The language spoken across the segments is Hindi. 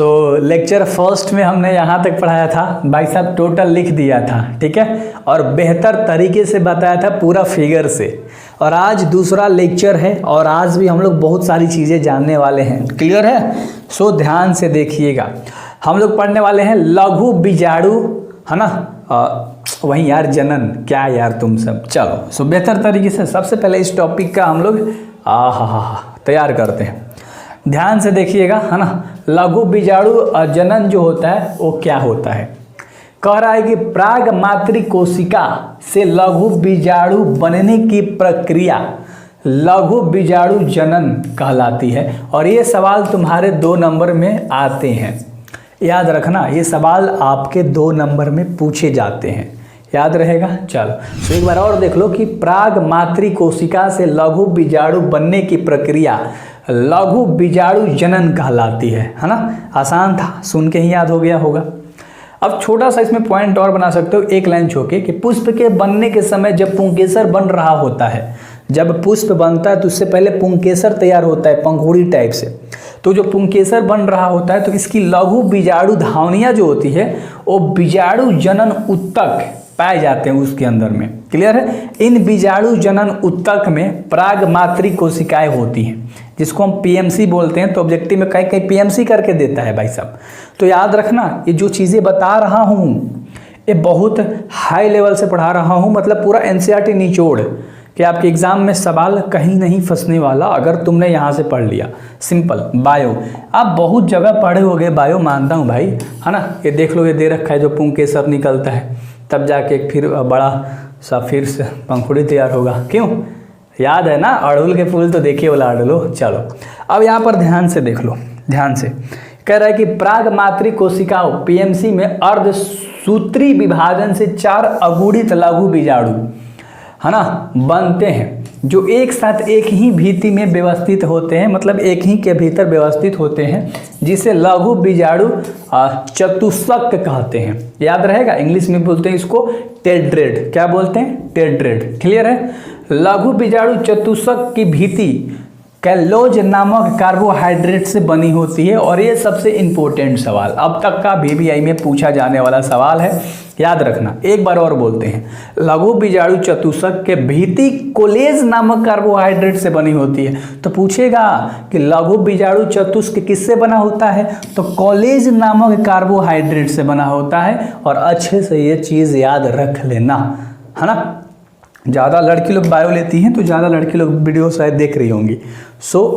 लेक्चर फर्स्ट में हमने यहाँ तक पढ़ाया था, भाई साहब टोटल लिख दिया था, ठीक है, और बेहतर तरीके से बताया था पूरा फिगर से। और आज दूसरा लेक्चर है और आज भी हम लोग बहुत सारी चीज़ें जानने वाले हैं, क्लियर है। ध्यान से देखिएगा, हम लोग पढ़ने वाले हैं लघु बीजाणु, है ना, वहीं यार जनन, क्या यार तुम सब, चलो बेहतर तरीके से सबसे पहले इस टॉपिक का हम लोग तैयार करते हैं। ध्यान से देखिएगा, है ना, लघु बीजाणु जनन जो होता है वो क्या होता है। कह रहा है कि प्राग मातृ कोशिका से लघु बीजाणु बनने की प्रक्रिया लघु बीजाणु जनन कहलाती है। और ये सवाल तुम्हारे 2 नंबर में आते हैं, याद रखना, ये सवाल आपके 2 नंबर में पूछे जाते हैं, याद रहेगा। चलो एक बार और देख लो कि प्राग मातृ कोशिका से लघु बीजाणु बनने की प्रक्रिया लघु बीजाणु जनन कहलाती है ना। आसान था, सुन के ही याद हो गया होगा। अब छोटा सा इसमें पॉइंट और बना सकते हो, एक लाइन छोके कि पुष्प के बनने के समय जब पुंकेसर बन रहा होता है, जब पुष्प बनता है तो उससे पहले पुंकेसर तैयार होता है पंखुड़ी टाइप से। तो जो पुंकेसर बन रहा होता है तो इसकी लघु बीजाणु धावनियाँ जो होती है वो बीजाणु जनन उत्तक पाए जाते हैं उसके अंदर में, क्लियर है। इन बीजाणु जनन उत्तक में प्राग मातृ कोशिकाएं होती हैं, जिसको हम पीएमसी बोलते हैं। तो ऑब्जेक्टिव में कहीं कहीं पीएमसी करके देता है भाई साहब। तो याद रखना, ये जो चीज़ें बता रहा हूँ ये बहुत हाई लेवल से पढ़ा रहा हूँ, मतलब पूरा एनसीईआरटी निचोड़ कि आपके एग्जाम में सवाल कहीं नहीं फंसने वाला अगर तुमने यहाँ से पढ़ लिया। सिंपल बायो, आप बहुत जगह पढ़े होगे बायो, मानता हूँ भाई, है ना। ये देख लो, ये दे रखा है जो पुंकेसर निकलता है तब जाके फिर बड़ा सा फिर से पंखुड़ी तैयार होगा, क्यों, याद है ना। अड़हुल के फूल तो देखिए वाला अड़हुल। चलो अब यहाँ पर ध्यान से देख लो, ध्यान से कह रहा है कि प्राग मातृ कोशिकाओं पीएमसी में अर्धसूत्री विभाजन से 4 अगुणित लघु बीजाणु, है ना, बनते हैं, जो एक साथ एक ही भीति में व्यवस्थित होते हैं, मतलब एक ही के भीतर व्यवस्थित होते हैं, जिसे लघु बीजाणु चतुष्क कहते हैं। याद रहेगा, इंग्लिश में बोलते हैं इसको टेट्रेड, क्या बोलते हैं, टेट्रेड, क्लियर है। लघु बीजाणु चतुष्क की भीति कैलोज नामक कार्बोहाइड्रेट से बनी होती है। और ये सबसे इंपॉर्टेंट सवाल अब तक का VBI में पूछा जाने वाला सवाल है, याद रखना। एक बार और बोलते हैं, लघु बीजाणु चतुष्क के भीति कोलेज नामक कार्बोहाइड्रेट से बनी होती है। तो पूछेगा कि लघु बीजाणु चतुष्क किससे बना होता है, तो कोलेज नामक कार्बोहाइड्रेट से बना होता है। और अच्छे से ये चीज़ याद रख लेना, है ना। ज़्यादा लड़की लोग बायो लेती हैं तो ज़्यादा लड़की लोग वीडियो शायद देख रही होंगी।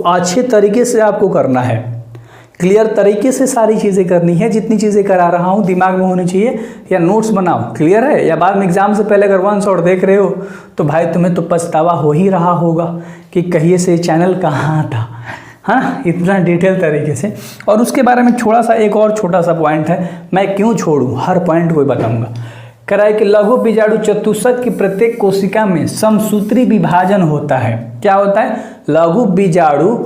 अच्छे तरीके से आपको करना है, क्लियर तरीके से सारी चीज़ें करनी है। जितनी चीज़ें करा रहा हूँ दिमाग में होनी चाहिए, या नोट्स बनाओ, क्लियर है। या बाद में एग्जाम से पहले अगर 1 शॉट देख रहे हो तो भाई तुम्हें तो पछतावा हो ही रहा होगा कि कहिए से चैनल कहाँ था, हाँ, इतना डिटेल तरीके से। और उसके बारे में थोड़ा सा एक और छोटा सा पॉइंट है, मैं क्यों छोड़ूँ, हर पॉइंट को बताऊँगा। कह रहा है कि लघु बीजाणु चतुष्क की प्रत्येक कोशिका में समसूत्री विभाजन होता है। क्या होता है, लघु बीजाणु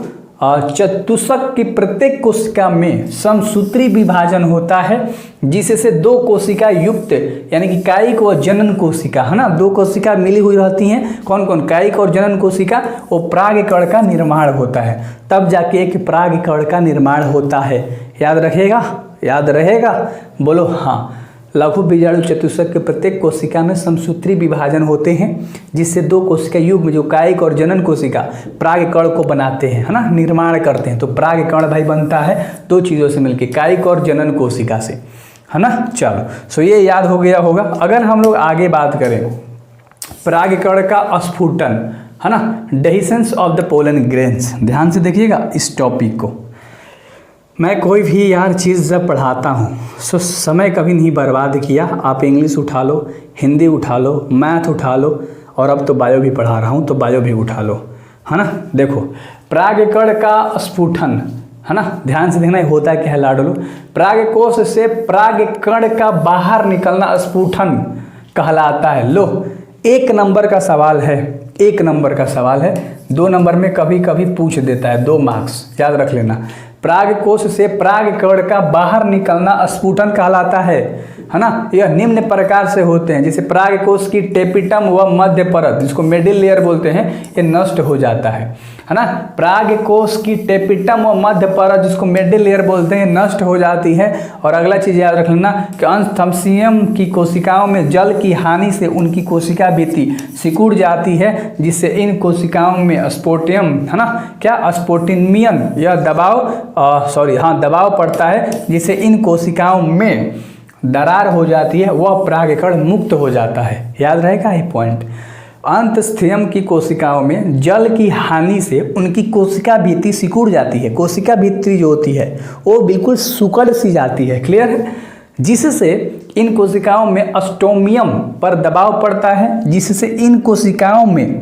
चतुष्क की प्रत्येक कोशिका में समसूत्री विभाजन होता है, जिससे 2 कोशिका युक्त, यानी कि कायिक और जनन कोशिका, है ना, 2 कोशिका मिली हुई रहती हैं। कौन कौन, कायिक और जनन कोशिका, वो परागकण का निर्माण होता है, तब जाके एक परागकण का निर्माण होता है। याद रखिएगा, याद रहेगा, बोलो हाँ। लघु बीजाणु चतुष्क के प्रत्येक कोशिका में समसूत्री विभाजन होते हैं, जिससे 2 कोशिका युग्म जो कायिक और जनन कोशिका परागकण को बनाते हैं, है ना, निर्माण करते हैं। तो परागकण भाई बनता है 2 चीज़ों से मिलकर, कायिक और जनन कोशिका से, है ना। चलो ये याद हो गया होगा। अगर हम लोग आगे बात करें परागकण का स्फुटन, है ना, dehiscence of the pollen grains, ध्यान से देखिएगा इस टॉपिक को। मैं कोई भी यार चीज़ जब पढ़ाता हूँ समय कभी नहीं बर्बाद किया। आप इंग्लिश उठा लो, हिंदी उठा लो, मैथ उठा लो, और अब तो बायो भी पढ़ा रहा हूँ तो बायो भी उठा लो, है ना। देखो परागकण का स्फुटन, है ना, ध्यान से देखना होता है क्या है लाडलो। परागकोश से परागकण का बाहर निकलना स्फुटन कहलाता है। लो 1 नंबर का सवाल है, 1 नंबर का सवाल है, 2 नंबर में कभी कभी पूछ देता है, 2 मार्क्स, याद रख लेना। परागकोश से परागकण का बाहर निकलना स्फुटन कहलाता है है ना, यह निम्न प्रकार से होते हैं, जैसे पराग कोश की टेपिटम व मध्य परत जिसको मिडिल लेयर बोलते हैं ये नष्ट हो जाता है ना। पराग कोश की टेपिटम व मध्य परत जिसको मिडिल लेयर बोलते हैं नष्ट हो जाती है। और अगला चीज याद रख लेना कि अंतस्थंसियम की कोशिकाओं में जल की हानि से उनकी कोशिका भित्ति सिकुड़ जाती है, जिससे इन कोशिकाओं में स्पोटियम है ना, क्या स्पोटिनियन यह दबाव पड़ता है, जिससे इन कोशिकाओं में दरार हो जाती है, वह परागकण मुक्त हो जाता है। याद रहेगा ये पॉइंट। अंतस्थंसियम की कोशिकाओं में जल की हानि से उनकी कोशिका भित्ति सिकुड़ जाती है। कोशिका भित्ति जो होती है वो बिल्कुल सुकड़ सी जाती है, क्लियर है, जिससे इन कोशिकाओं में स्टोमियम पर दबाव पड़ता है, जिससे इन कोशिकाओं में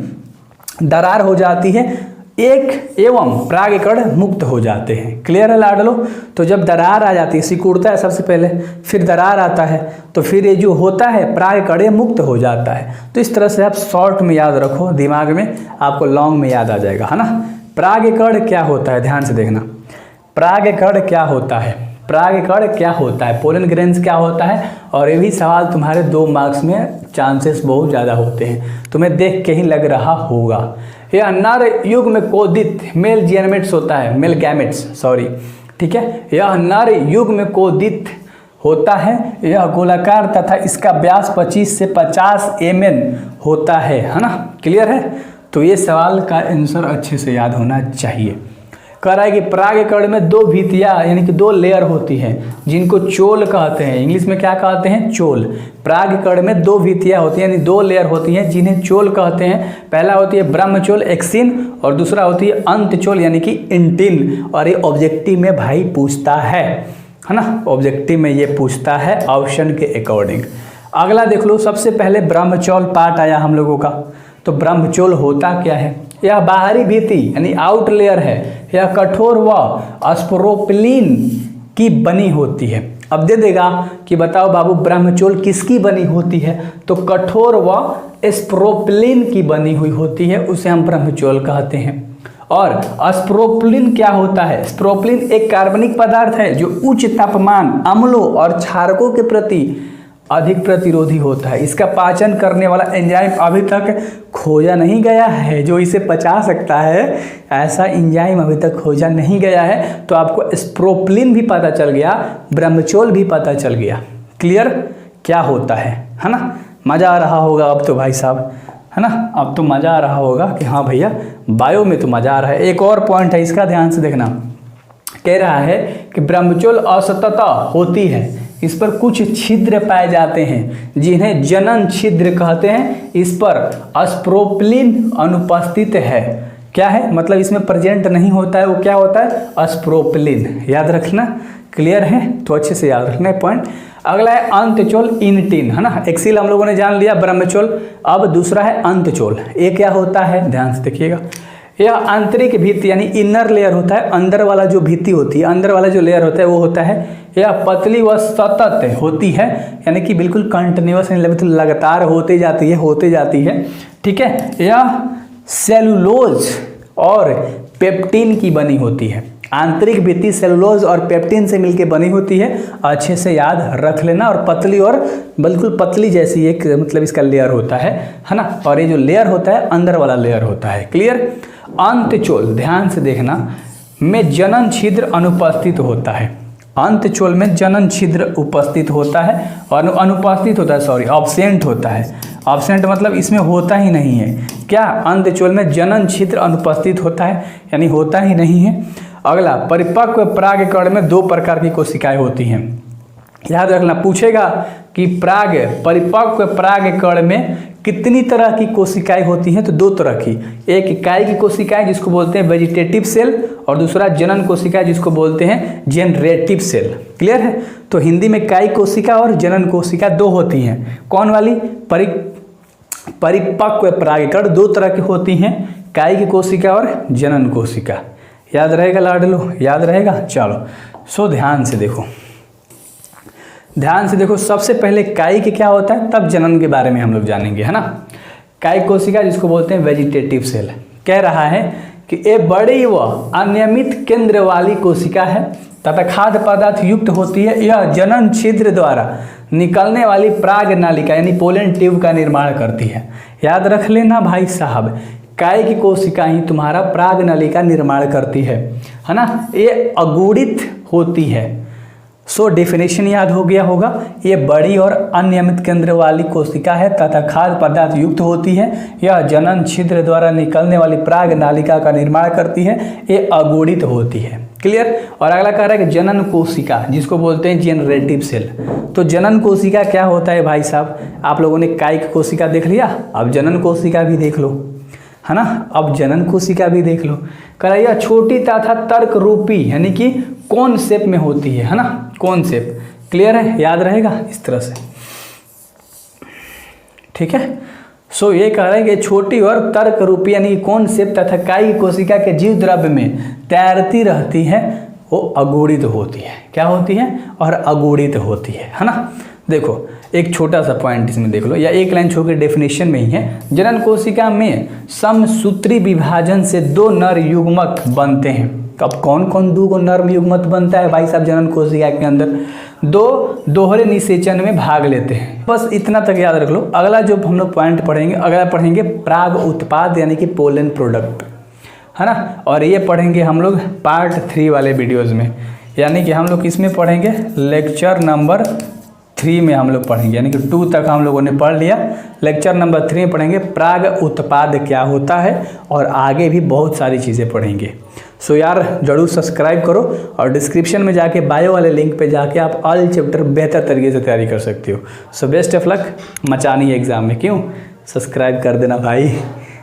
दरार हो जाती है एवं परागकण मुक्त हो जाते हैं। क्लियर है लाडलो। तो जब दरार आ जाती है, सिकुड़ता है सबसे पहले, फिर दरार आता है, तो फिर ये जो होता है परागकण मुक्त हो जाता है। तो इस तरह से आप शॉर्ट में याद रखो, दिमाग में, आपको लॉन्ग में याद आ जाएगा, है ना। परागकण क्या होता है, ध्यान से देखना। परागकण क्या होता है, परागकण क्या होता है, पोलन ग्रेन्स क्या होता है, और ये भी सवाल तुम्हारे 2 मार्क्स में चांसेस बहुत ज़्यादा होते हैं, तुम्हें देख के ही लग रहा होगा। यह नर युग में कोदित मेल गैमेट्स होता है, मेल गैमेट्स सॉरी, ठीक है। यह नर युग में कोदित होता है, यह गोलाकार तथा इसका व्यास 25 से 50 mm होता है ना। क्लियर है। तो ये सवाल का आंसर अच्छे से याद होना चाहिए। कह रहा है कि परागकण में 2 भित्तियाँ यानी कि 2 लेयर होती हैं जिनको चोल कहते हैं। इंग्लिश में क्या कहते हैं, चोल। परागकण में 2 भित्तियाँ होती हैं यानी 2 लेयर होती हैं जिन्हें चोल कहते हैं। पहला होती है ब्रह्मचोल एक्सिन और दूसरा होती है अंतचोल यानी कि इंटिन। और ये ऑब्जेक्टिव में भाई पूछता है ना, ऑब्जेक्टिव में ये पूछता है ऑप्शन के अकॉर्डिंग। अगला देख लो, सबसे पहले ब्रह्मचोल पार्ट आया हम लोगों का। तो ब्रह्मचोल होता क्या है, यह बाहरी भित्ति यानी आउट लेयर है, यह कठोर व स्पोरोपिलीन की बनी होती है। अब दे देगा कि बताओ बाबू ब्रह्मचोल किसकी बनी होती है, तो कठोर व स्पोरोपिलीन की बनी हुई होती है, उसे हम ब्रह्मचोल कहते हैं। और स्पोरोपिलीन क्या होता है, स्पोरोपिलीन एक कार्बनिक पदार्थ है जो उच्च तापमान, अम्लों और क्षारकों के प्रति अधिक प्रतिरोधी होता है। इसका पाचन करने वाला एंजाइम अभी तक खोजा नहीं गया है जो इसे पचा सकता है, ऐसा एंजाइम अभी तक खोजा नहीं गया है। तो आपको स्पोरोपिलीन भी पता चल गया, ब्रह्मचोल भी पता चल गया। क्लियर क्या होता है ना। मज़ा आ रहा होगा अब तो भाई साहब, है ना। अब तो मज़ा आ रहा होगा कि हाँ भैया बायो में तो मज़ा आ रहा है। एक और पॉइंट है इसका, ध्यान से देखना। कह रहा है कि ब्रह्मचोल असतता होती है, इस पर कुछ छिद्र पाए जाते हैं जिन्हें जनन छिद्र कहते हैं। इस पर स्पोरोपिलीन अनुपस्थित है। क्या है मतलब इसमें प्रेजेंट नहीं होता है, वो क्या होता है, स्पोरोपिलीन। याद रखना। क्लियर है, तो अच्छे से याद रखना है पॉइंट। अगला है अंतचोल इंटिन, है ना। एक्सिल हम लोगों ने जान लिया, ब्रह्मचोल। अब दूसरा है अंतचोल। ये क्या होता है, ध्यान से देखिएगा। यह आंतरिक भित्ति यानी इनर लेयर होता है, अंदर वाला जो भित्ति होती है, अंदर वाला जो लेयर होता है वो होता है। यह पतली व सतत होती है यानी कि बिल्कुल कंटिन्यूअस लगातार होते जाती है, ठीक है। यह सेलुलोज और पेप्टिन की बनी होती है। आंतरिक भित्ति सेलुलोज और पेप्टिन से मिलकर बनी होती है, अच्छे से याद रख लेना। और पतली और बिल्कुल पतली जैसी एक मतलब इसका लेयर होता है ना। और ये जो लेयर होता है अंदर वाला लेयर होता है। क्लियर। अंतचोल ध्यान से देखना में जनन छिद्र अनुपस्थित होता है। अंतचोल में जनन छिद्र उपस्थित होता है और अनुपस्थित होता है, सॉरी ऑब्सेंट होता है। ऑब्सेंट मतलब इसमें होता ही नहीं है। क्या, अंतचोल में जनन छिद्र अनुपस्थित होता है यानी होता ही नहीं है। अगला, परिपक्व परागकण में 2 प्रकार की कोशिकाएं होती हैं। याद रखना, पूछेगा कि परिपक्व परागकण में कितनी तरह की कोशिकाएं होती हैं, तो 2 तरह की। एक इकाई की कोशिकाएं जिसको बोलते हैं वेजिटेटिव सेल, और दूसरा जनन कोशिका जिसको बोलते हैं जेनरेटिव सेल। क्लियर है। तो हिंदी में इकाई कोशिका और जनन कोशिका 2 होती हैं। कौन वाली, परिपक्व परागकण 2 तरह की होती हैं, इकाई की कोशिका और जनन कोशिका। याद रहेगा लाडलो, याद रहेगा। चलो सो ध्यान से देखो, ध्यान से देखो। सबसे पहले काई के क्या होता है, तब जनन के बारे में हम लोग जानेंगे, है ना। काई कोशिका जिसको बोलते हैं वेजिटेटिव सेल। कह रहा है कि ये बड़ी व अनियमित केंद्र वाली कोशिका है तथा खाद्य पदार्थ युक्त होती है। यह जनन छिद्र द्वारा निकलने वाली प्राग नालिका यानी पोलन ट्यूब का निर्माण करती है। याद रख लेना भाई साहब, काय की कोशिका ही तुम्हारा प्राग नालिका निर्माण करती है ना। ये अगुणित होती है। सो डेफिनेशन याद हो गया होगा। ये बड़ी और अनियमित केंद्र वाली कोशिका है तथा खाद्य पदार्थ युक्त होती है। यह जनन छिद्र द्वारा निकलने वाली प्राग नालिका का निर्माण करती है। ये अगुणित होती है। क्लियर। और अगला कह रहा है कि जनन कोशिका जिसको बोलते हैं जेनरेटिव सेल। तो जनन कोशिका क्या होता है भाई साहब? आप लोगों ने कायिक कोशिका देख लिया, अब जनन कोशिका भी देख लो, है ना। अब जनन कोशिका भी देख लो। कह रहा है यह छोटी तथा तर्क रूपी यानी कि कौन शेप में होती है ना, कौन शेप। क्लियर है, याद रहेगा इस तरह से, ठीक है। सो ये कह रहा है कि छोटी और तर्क रूपी यानी कौन शेप तथा कायिक कोशिका के जीव द्रव्य में तैरती रहती है, वो अगुणित होती है। क्या होती है? और अगुणित होती है ना। देखो एक छोटा सा पॉइंट इसमें देख लो, या एक लाइन छोड़ के डेफिनेशन में ही है। जनन कोशिका में समसूत्री विभाजन से दो नर युग्मक बनते हैं। अब कौन कौन दो नर युग्मक बनता है भाई साहब जनन कोशिका के अंदर? दो दोहरे निषेचन में भाग लेते हैं। बस इतना तक याद रख लो। अगला जो हम लोग पॉइंट पढ़ेंगे, अगला पढ़ेंगे प्राग उत्पाद यानी कि पोलन प्रोडक्ट, है ना। और ये पढ़ेंगे हम लोग पार्ट 3 वाले वीडियोज़ में, यानी कि हम लोग किसमें पढ़ेंगे? लेक्चर नंबर 3 में हम लोग पढ़ेंगे, यानी कि 2 तक हम लोगों ने पढ़ लिया। लेक्चर नंबर 3 में पढ़ेंगे प्राग उत्पाद क्या होता है, और आगे भी बहुत सारी चीज़ें पढ़ेंगे। सो यार जरूर सब्सक्राइब करो, और डिस्क्रिप्शन में जाके बायो वाले लिंक पे जाके आप ऑल चैप्टर बेहतर तरीके से तैयारी कर सकते हो। सो बेस्ट ऑफ लक मचानी एग्ज़ाम में। क्यों? सब्सक्राइब कर देना भाई।